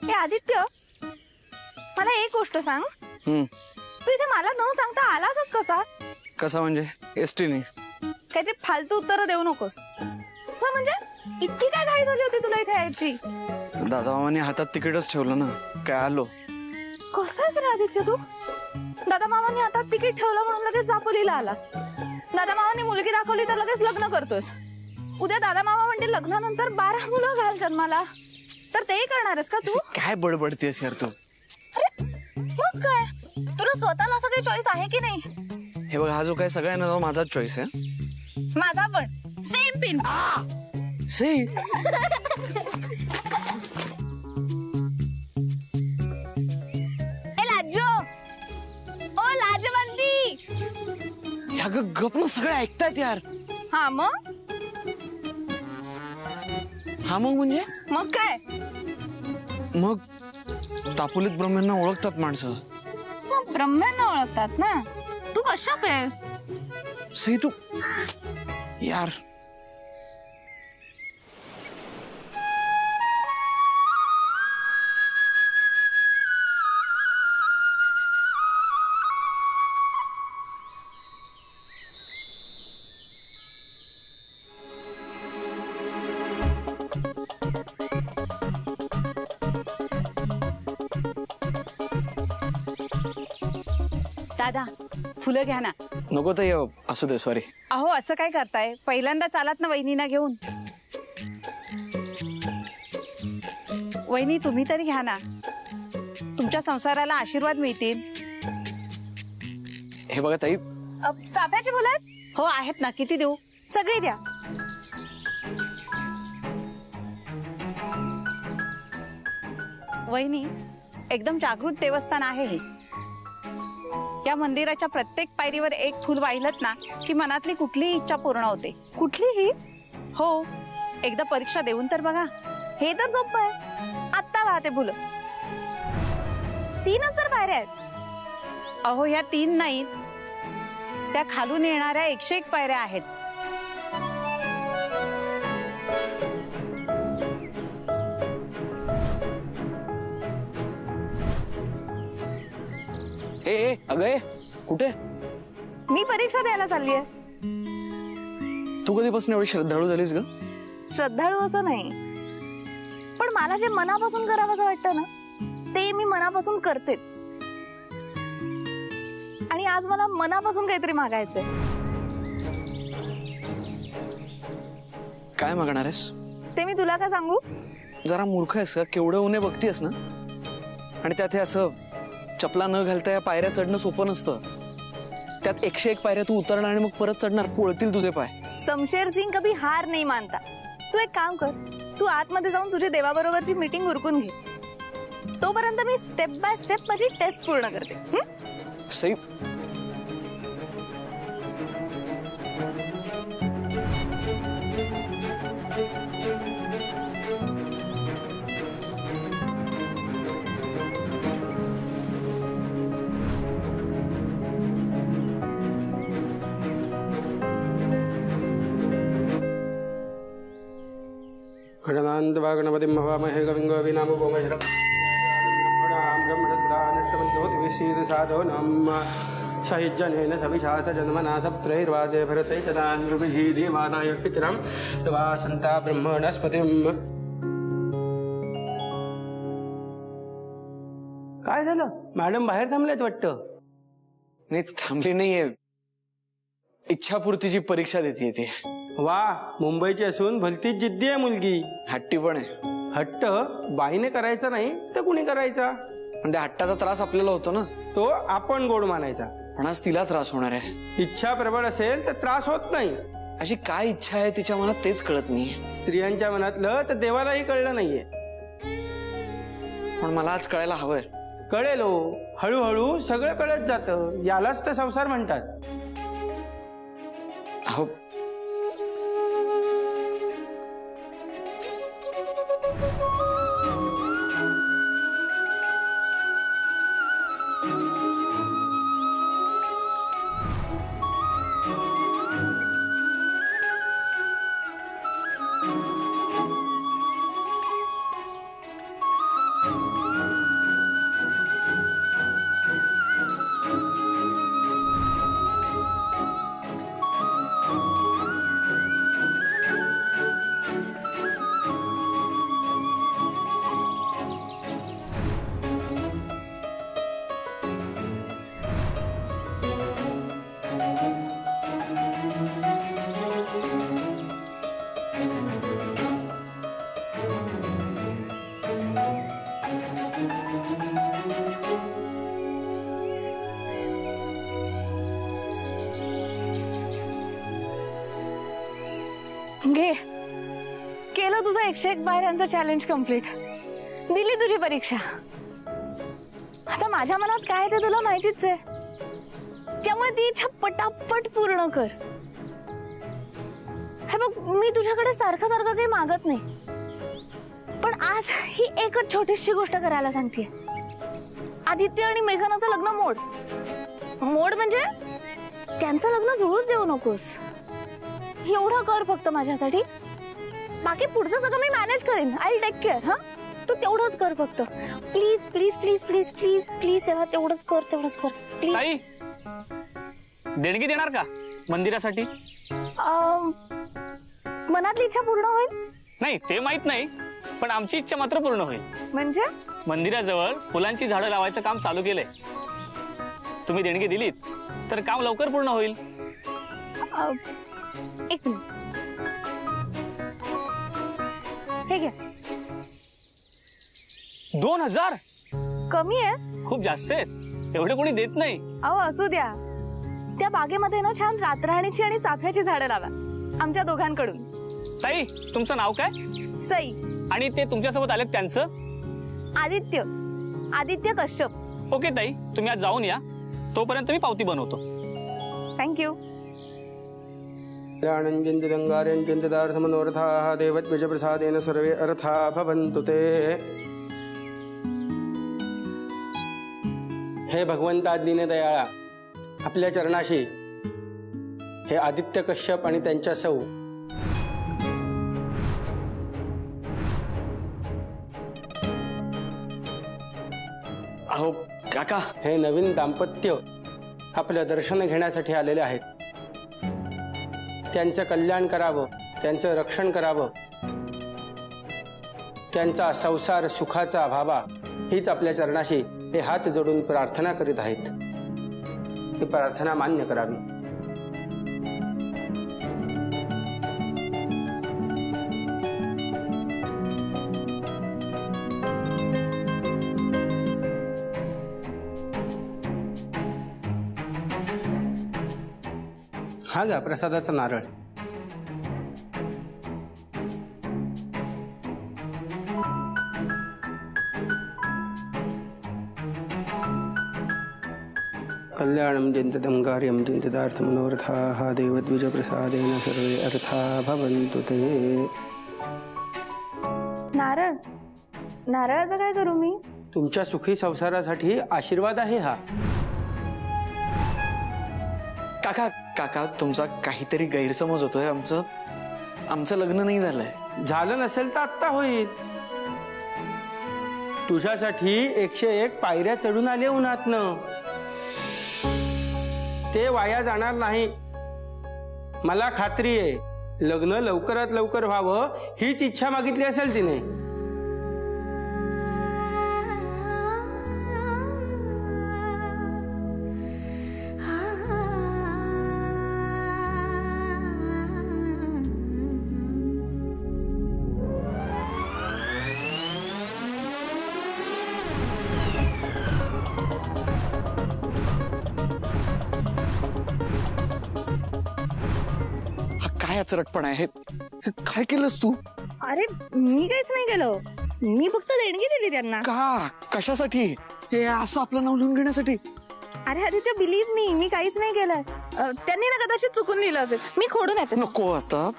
हे आदित्य, मला एक गोष्ट सांग, तू इथे मला न सांगता आलासच कसा? कसा म्हणजे? एसटी ने. काहीतरी फालतू उत्तर देऊ नकोस. म्हणजे इतकी काय घाई झाली होती तुला इथे यायची? दादा मामाने हातात तिकीटच ठेवलं ना, काय आलो. कसाच रे आदित्य तू? दादा मामांनी हातात तिकीट ठेवलं म्हणून लगेच दापोलीला आलास. दादा मामांनी मुलगी दाखवली तर लगेच लग्न करतोस. उद्या दादा मामा म्हणते लग्नानंतर 12 मुलं घाल जन्माला, तर ते करणारस का तू? काय बडबडतेस यार तू? अरे मग काय, तुला स्वतःला असं काही चॉईस आहे की नाही? हे बघ, हा जो काय सगळा आहे ना, तो माझाच चॉईस आहे. माझा पण सेम पिन. सही. ओ लाजवंती. अगं गप ना, सगळे ऐकतायत यार. हा मग? हा मग म्हणजे? मग काय? मग तापोलीत ब्रह्मांना ओळखतात माणसं. मग ब्रह्मांना ओळखतात ना. तू कशा पेस? सही तू यार. दादा फुलं घ्या ना. नको ते असू दे, सॉरी. अहो असं काय करताय, पहिल्यांदा चालात ना वहिनीना घेऊन. वहिनी तुम्ही तरी घ्या ना, तुमच्या संसाराला आशीर्वाद मिळतील. हे बघा ताई, चाफ्याची फुलं आहेत? हो आहेत ना, किती देऊ? सगळी द्या. वहिनी एकदम जागृत देवस्थान आहे हे. या मंदिराच्या प्रत्येक पायरीवर एक फुल वाहिलत ना की मनातली कुठलीही इच्छा पूर्ण होते. कुठलीही? हो, एकदा परीक्षा देऊन तर बघा. हे तर सोपं आहे. आत्ता वाहते फुलं. 3च तर पायऱ्या आहेत. अहो ह्या 3 नाहीत, त्या खालून येणाऱ्या 101 पायऱ्या आहेत. ए अगं कुठे? मी परीक्षा द्यायला चालली आहे. तू कधीपासून एवढी श्रद्धाळू झालीस ग? श्रद्धाळू असं नाही, पण मला जे मनापासून करावंसं वाटतं ना, ते मी मनापासून करतेच. आणि आज मला मनापासून काहीतरी मागायचंय. काय मागणार आहेस? ते मी तुला का सांगू? जरा मूर्ख आहेस का? केवढं उन्हे बघतीयस ना, आणि त्यात हे असं चपला न घालता या पायऱ्या चढणं सोपं नसतं. त्यात 101 पायऱ्या तू उतरणार आणि मग परत चढणार, पोळतील तुझे पाय. शमशेर सिंग कभी हार नहीं मानता. तू एक काम कर, तू आतमध्ये जाऊन तुझ्या देवाबरोबरची मीटिंग उरकून घे. तोपर्यंत मी स्टेप बाय स्टेप माझी टेस्ट पूर्ण करते. सई, गणानान्त गणपतिं हवामहे कविं कवीनाम भौमश्रवं साधो नम सहिजनेन सविशास जन्मना सप्त्रैर्वाजे भरतै सदा नृभिः देवानाय पितरं वासन्ता ब्रह्मणस्पतिं. काय झालं? मॅडम बाहेर थांबलेत वाटतं. नाही थांबली नाहीये, इच्छापूर्तीची परीक्षा देते ती. वा, मुंबईची असून भलतीच जिद्दी आहे मुलगी. हट्टी पण आहे. हट्ट बाईने करायचा नाही तर कुणी करायचा? पण त्या हट्टाचा त्रास आपल्याला होतो ना, तो आपण गोड मानायचा. पण आज तिला त्रास होणार आहे. इच्छा प्रबळ असेल तर त्रास होत नाही. अशी काय इच्छा आहे तिच्या मनात तेच कळत नाहीये. स्त्रियांच्या मनातलं तर देवालाही कळलं नाहीये. पण मला आज कळायला हवंय. कळेल हो, हळूहळू सगळं कळत जातं. यालाच तर संसार म्हणतात. अहो घे, केलं तुझं 101 पायऱ्यांचं चॅलेंज कम्प्लीट. दिली तुझी परीक्षा. आता माझ्या मनात काय ते तुला माहितीच आहे, त्यामुळे ती इच्छा पटापट पूर्ण कर. हे बघ, मी तुझ्याकडे सारखं सारखं काही मागत नाही, पण आज ही एकच छोटीशी गोष्ट करायला सांगतेय. आदित्य आणि मेघनाचं लग्न मोड. मोड म्हणजे त्यांचं लग्न जुळूच देऊ नकोस. एवढं कर फक्त माझ्यासाठी. बाकी पुढचं सगळं मी मॅनेज करेन. I take care. हा, तू तेवढंच कर फक्त. Please please please please please please तेव्हा तेवढंच कर प्लीज. ताई, देणगी देणार का मंदिरासाठी? मनातली इच्छा पूर्ण होईल नाही ते माहित नाही, पण आमची इच्छा मात्र पूर्ण होईल. म्हणजे? मंदिराजवळ फुलांची झाडं लावायचं काम चालू केलंय. तुम्ही देणगी दिलीत तर काम लवकर पूर्ण होईल. एक मिनिट, हे घ्या. 2000 कमी आहे? खूप जास्त आहेत. एवढे कोणी देत नाही. अहो असू द्या. त्या बागेमध्ये ना छान रातराणीची आणि चाफ्याची झाडं लावा, आमच्या दोघांकडून. ताई, तुमचं नाव काय? सई. आणि ते तुमच्यासोबत आलेत त्यांचं? आदित्य कश्यप. ओके ताई, तुम्ही आज जाऊन या. तोपर्यंत मी पावती बनवतो. थँक्यू. मनोरथाः देवद्विजप्रसादेन सर्वे अर्था भवन्तु ते. हे भगवंता दीनदयाळा, आपल्या चरणाशी हे आदित्य कश्यप आणि त्यांच्या सौ अहो काका, हे नवीन दाम्पत्य आपलं दर्शन घेण्यासाठी आलेले आहेत. त्यांचं कल्याण करावं, त्यांचं रक्षण करावं, त्यांचा संसार सुखाचा व्हावा, हीच आपल्या चरणाशी हे हात जोडून प्रार्थना करीत आहेत. ही प्रार्थना मान्य करावी. हा घ्या प्रसादाचा नारळ. कल्याणं चिंतितं कार्यं चिंतितार्थमनोरथाः देवद्विजप्रसादेन सर्वे अर्था भवन्तु ते. नारळाचं काय करू मी? तुमच्या सुखी संसारासाठी आशीर्वाद आहे हा. काका काका, तुमचा काहीतरी गैरसमज होतोय. आमचं लग्न नाही झालंय. झालं नसेल तर आत्ता होईल. तुझ्यासाठी 101 पायऱ्या चढून आले उन्हातनं. ते वाया जाणार नाही. मला खात्री आहे, लग्न लवकरात लवकर व्हावं हीच इच्छा मागितली असेल तिने. काय अचरटपण आहे? काय केलंस तू? अरे मी काहीच नाही केलं. मी फक्त देणगी दिली त्यांना. का? कशासाठी? हे असं आपलं नाव लिहून घेण्यासाठी? अरे आदित्य, बिलीव्ह मी, मी काहीच नाही केलं. त्यांनी ना कदाचित चुकून लिहिलं असेल. मी खोडून येते. नको आता,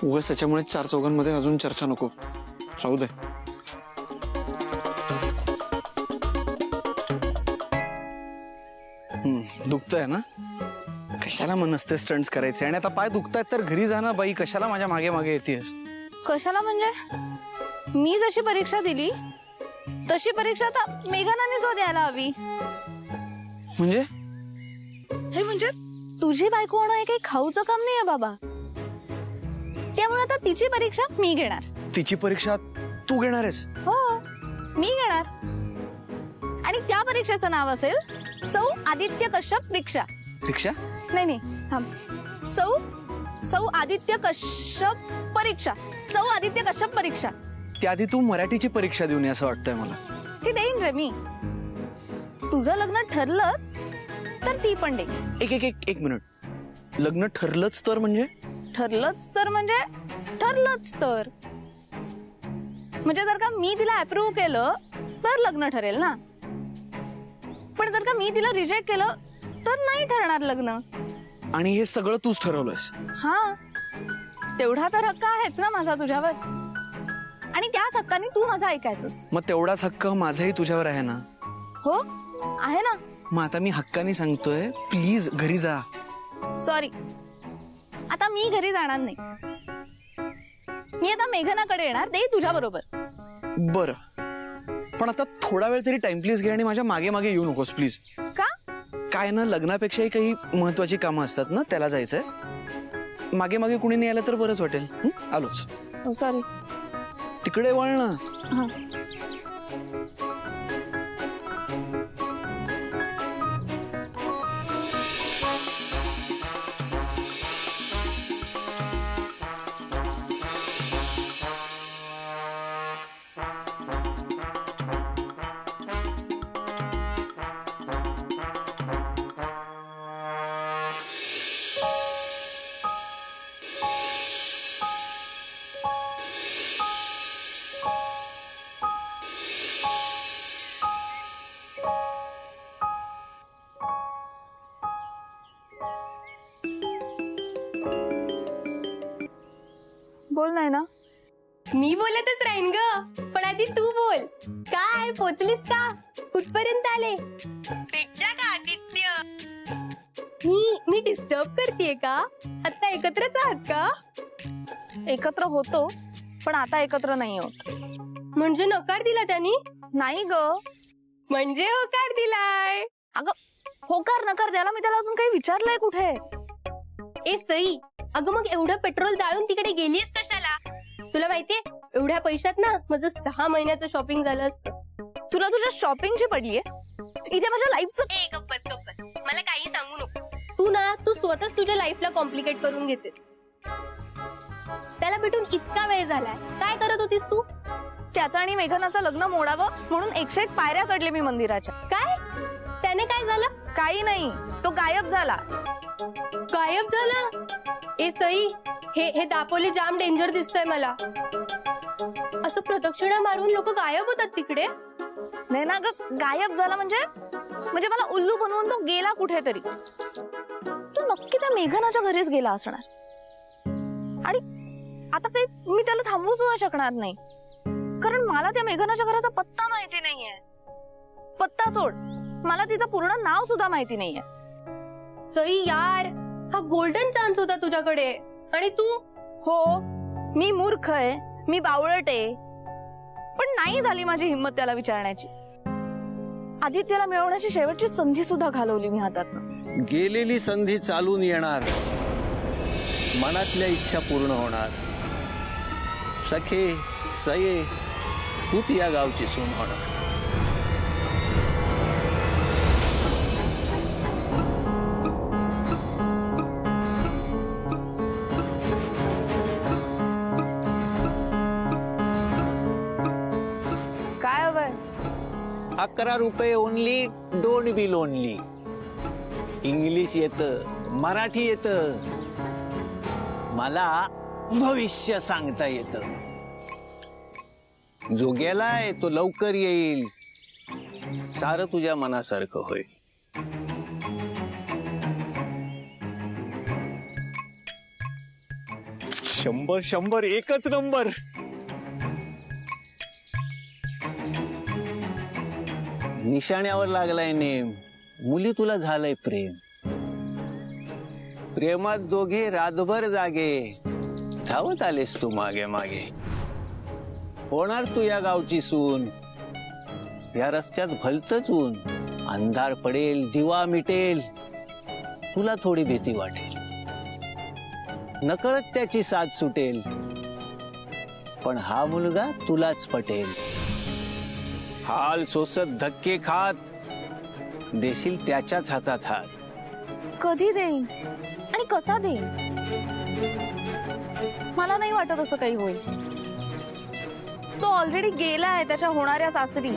उगाच त्याच्यामुळे 4 चौघांमध्ये अजून चर्चा नको. राहू दे. दुखतंय ना? कशाला मन नसते स्टंट्स करायचे. आणि आता पाय दुखतायत तर घरी जा ना बाई. कशाला माझ्या मागे मागे येतेस? कशाला म्हणजे? मी जशी परीक्षा दिली तशी परीक्षा आता मेघनाने जो द्यायला हवी. म्हणजे हे म्हणजे तुझी बायको होणं हे काही खाऊचं काम नाहीये बाबा. त्यामुळे आता तिची परीक्षा मी घेणार. तिची परीक्षा तू घेणार आहेस? हो, मी घेणार. आणि त्या परीक्षेचं नाव असेल सौ आदित्य कश्यप रिक्षा. रिक्षा? नाही थांब. सौ आदित्य कश्यप परीक्षा. सौ आदित्य कश्यप परीक्षा. त्याआधी तू मराठीची परीक्षा देऊन ये असं वाटतंय मला. ती देईन रे मी. तुझं लग्न ठरलंच तर ती पण देईन. एक मिनिट. लग्न ठरलंच तर म्हणजे? ठरलंच तर म्हणजे ठरलंच तर म्हणजे जर का मी तिला अप्रूव्ह केलं तर लग्न ठरेल ना, पण जर का मी तिला रिजेक्ट केलं तर नाही ठरणार लग्न. आणि हे सगळं तूच ठरवलंयस. हा, तेवढा तर हक्क आहेच ना माझा तुझ्यावर, आणि त्याच हक्काने तू माझा ऐकायचंस. मग तेवढाच हक्क माझाही तुझ्यावर आहे ना. हो आहे ना. मग आता मी हक्काने सांगतोय, प्लीज घरी जा. सॉरी, आता मी घरी जाणार नाही. मी आता मेघनाकडे येणार, ते तुझ्या बरोबर. बर, पण आता थोडा वेळ तरी टाइम प्लीज घे आणि माझ्या मागे मागे येऊ नकोस प्लीज. का? काय ना, लग्नापेक्षाही काही महत्वाची कामं असतात ना, त्याला जायचंय. मागे मागे कुणी नाही आलं तर बरंच वाटेल. आलोच. सॉरी. तिकडे वळ ना. हा. बोल नाही ना. मी बोलतच राहीन ग, पण आधी तू बोल. काय पोचलीस का? कुठपर्यंत आले? भेटला का आदित्य? मी डिस्टर्ब करतेय का? आता एकत्रच आहात का? एकत्र होतो, पण आता एकत्र नाही होत. म्हणजे नकार दिला त्यांनी? नाही ग. म्हणजे होकार दिलाय? अगं, होकार नकार द्यायला मी त्याला अजून काही विचारलंय कुठे? ए सई, अगं मग एवढं पेट्रोल जाळून तिकडे गेलीस कशाला? तुला माहितीये, एवढ्या पैशात ना माझं 6 महिन्याचं शॉपिंग झालं असतं. तुला तुझ्या शॉपिंगची पडलीये? इथे माझ्या लाईफचं. ए गप्पस, मला काही सांगू नको. तू स्वतःच तुझ्या लाईफला कॉम्प्लिकेट करून घेतेस. त्याला भेटून इतका वेळ झालाय, काय करत होतीस तू? त्याचं आणि मेघनाचं लग्न मोडावं म्हणून 101 पायऱ्या चढले मी मंदिराच्या. काय? त्याने काय झालं? काही नाही, तो गायब झाला. गायब झाला? ए सई, हे दापोली जाम डेंजर दिसतंय मला. असं प्रदक्षिणा मारून लोक गायब होतात तिकडे? नाही ना ग, गायब झाला म्हणजे मला उल्लू बनवून तो गेला कुठेतरी. तो नक्की त्या मेघनाच्या घरीच गेला असणार. आणि आता काही मी त्याला थांबवू सुद्धा शकणार नाही, कारण मला त्या मेघनाच्या घराचा पत्ता माहिती नाहीये. पत्ता सोड, मला तिचं पूर्ण नाव सुद्धा माहिती नाहीये. सई यार, हा गोल्डन चान्स होता तुझ्याकडे, आणि तू? हो, मी मूर्ख आहे, मी बावळट आहे, पण नाही झाली माझी हिंमत त्याला विचारण्याची. आदित्यला मिळवण्याची शेवटची संधी सुद्धा घालवली मी हातातनं. गेलेली संधी चालून येणार, मनातल्या इच्छा पूर्ण होणार. सखे सये, तूच या गावची सून होणार. काय हवंय? 11 रुपये only, don't be lonely. English येतं, मराठी येतं, मला भविष्य सांगता येतं. जो गेलाय तो लवकर येईल, सारं तुझ्या मनासारखं होईल. शंभर शंभर एकच नंबर. निशाण्यावर लागलाय नेम, मुली तुला झालंय प्रेम. प्रेमात दोघे रातभर जागे, धावत आलेस तू मागे मागे. होणार तू या गावची सून, या रस्त्यात भलतच ऊन. अंधार पडेल, दिवा मिटेल, तुला थोडी भीती वाटेल. नकळत त्याची साथ सुटेल, पण हा मुलगा तुलाच पटेल. हाल सोसत धक्के खात देशील त्याच्याच हातात हात. कधी देईन आणि कसा देईन मला नाही वाटत असं काही होईल. तो ऑलरेडी गेलाय त्याच्या होणाऱ्या सासरी.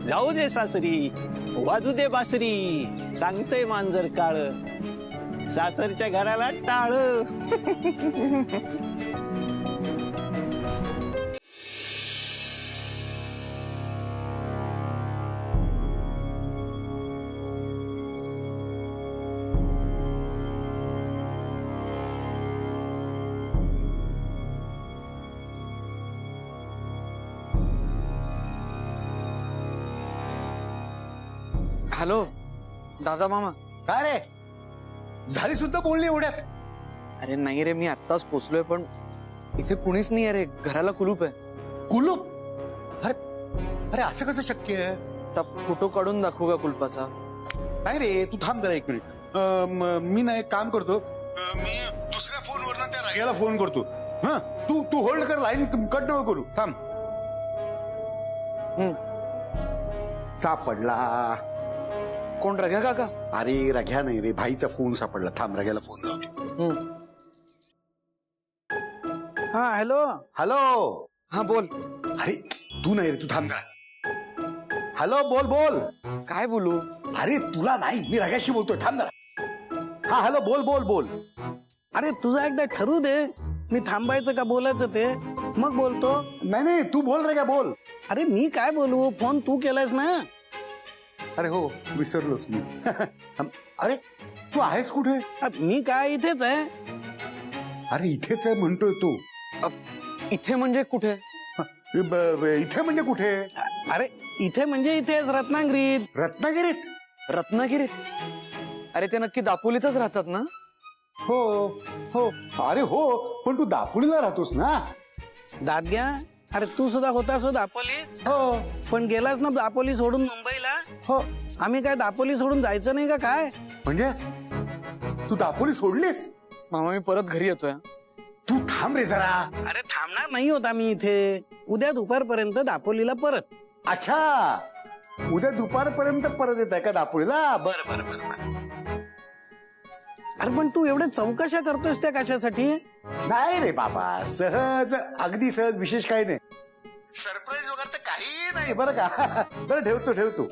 जाऊ दे सासरी, वाजू दे बासरी, सांगतय मांजर काळ. सासरच्या घराला टाळ. हॅलो दादा मामा. काय रे झाली सुद्धा बोलणी एवढ्यात? अरे नाही रे, मी आत्ताच पोचलोय, पण इथे कुणीच नाही. अरे घराला कुलूप आहे. कुलूप? अरे अरे असं कसं शक्य आहे? आता फोटो काढून दाखवू का कुलपाचा? नाही रे, तू थांब जरा 1 मिनिट. मी ना एक काम करतो, मी दुसऱ्या फोनवर त्या राग्याला फोन करतो. हा तू तू होल्ड कर, लाईन कट नको करू, थांब. सापडला. कोण, रघ्या काका? अरे रघ्या नाही रे, भाईचा फोन सापडला. थांब रघ्याला फोन लावतो. हा हॅलो. हॅलो. हा बोल. अरे तू नाही रे, तू थांब जरा. हॅलो, बोल बोल. काय बोलू? अरे तुला नाही, मी रघ्याशी बोलतोय, थांब जरा. हा हॅलो, बोल बोल बोल. अरे तुझा एकदा ठरू दे, मी थांबायचं का बोलायचं ते मग बोलतो. नाही नाही, तू बोल रघ्या, बोल. अरे मी काय बोलू, फोन तू केलायस ना. अरे हो, विसरलोच मी. अरे तू आहेस कुठे? मी काय इथेच आहे. अरे इथेच आहे म्हणतोय तू. इथे म्हणजे कुठे? इथे म्हणजे कुठे? अरे इथे म्हणजे इथेच, रत्नागिरीत. रत्नागिरीत? रत्नागिरीत? अरे ते नक्की दापोलीतच राहतात ना? हो हो. अरे हो, पण तू दापोलीला राहतोस ना? दादग्या, अरे तू सुद्धा होतास हो दापोलीत. हो. पण गेलास ना दापोली सोडून मुंबईला. हो. आम्ही काय दापोली सोडून जायचं नाही का काय? म्हणजे तू दापोली सोडलीस? मामा मी परत घरी येतोय. तू थांब रे जरा. अरे थांबणार नाही होता मी इथे. उद्या दुपारपर्यंत दापोलीला परत. अच्छा, उद्या दुपारपर्यंत परत येत आहे का दापोलीला? बर बर बर बर. अरे पण तू एवढे चौकशा करतोस त्या कशासाठी? नाही रे बाबा, सहज, अगदी सहज, विशेष काही नाही. सरप्राईज वगैरे तर काही नाही बरं का. बरं ठेवतो ठेवतो.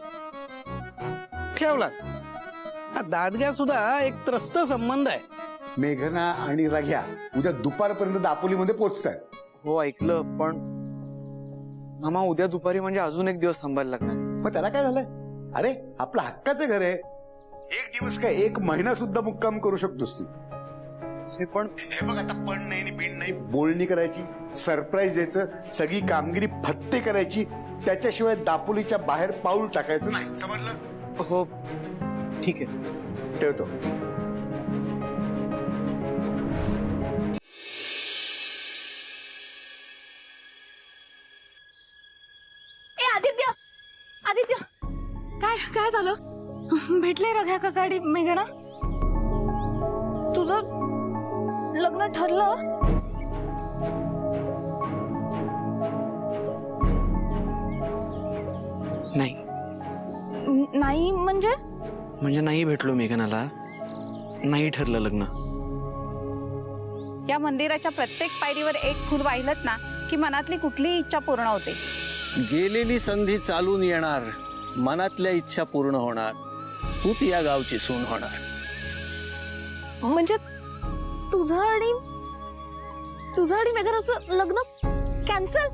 ठेवला. हा दादग्या सुद्धा एक त्रस्त संबंध आहे. मेघना आणि रघ्या उद्या दुपारपर्यंत दापोलीमध्ये पोहोचतायत. हो ऐकलं, पण मामा उद्या दुपारी म्हणजे अजून एक दिवस थांबायला लागणार. मग त्याला काय झालंय? अरे आपलं हक्काचं घर आहे. 1 दिवस काय 1 महिना सुद्धा मुक्काम करू शकतोस तू. हे पण हे बघ, आता पण नाही बिन नाही, बोलणी करायची, सरप्राईज द्यायचं, सगळी कामगिरी फत्ते करायची. त्याच्याशिवाय दापोलीच्या बाहेर पाऊल टाकायचं नाही, समजलं? हो ठीक आहे, ठेवतो. आदित्य, आदित्य, काय काय झालं? भेटले रघ्या काकाडी मेघना? तुझं लग्न ठरलं? नाही. नाही म्हणजे? म्हणजे नाही भेटलो मेघनाला, नाही ठरलं लग्न. या मंदिराच्या प्रत्येक पायरीवर एक फूल वाहिलत ना की मनातली कुठलीही इच्छा पूर्ण होते. गेलेली संधी चालून येणार, मनातल्या इच्छा पूर्ण होणार, तूच या गावची सून होणार. म्हणजे तुझं आणि मेघनाचं लग्न कॅन्सल?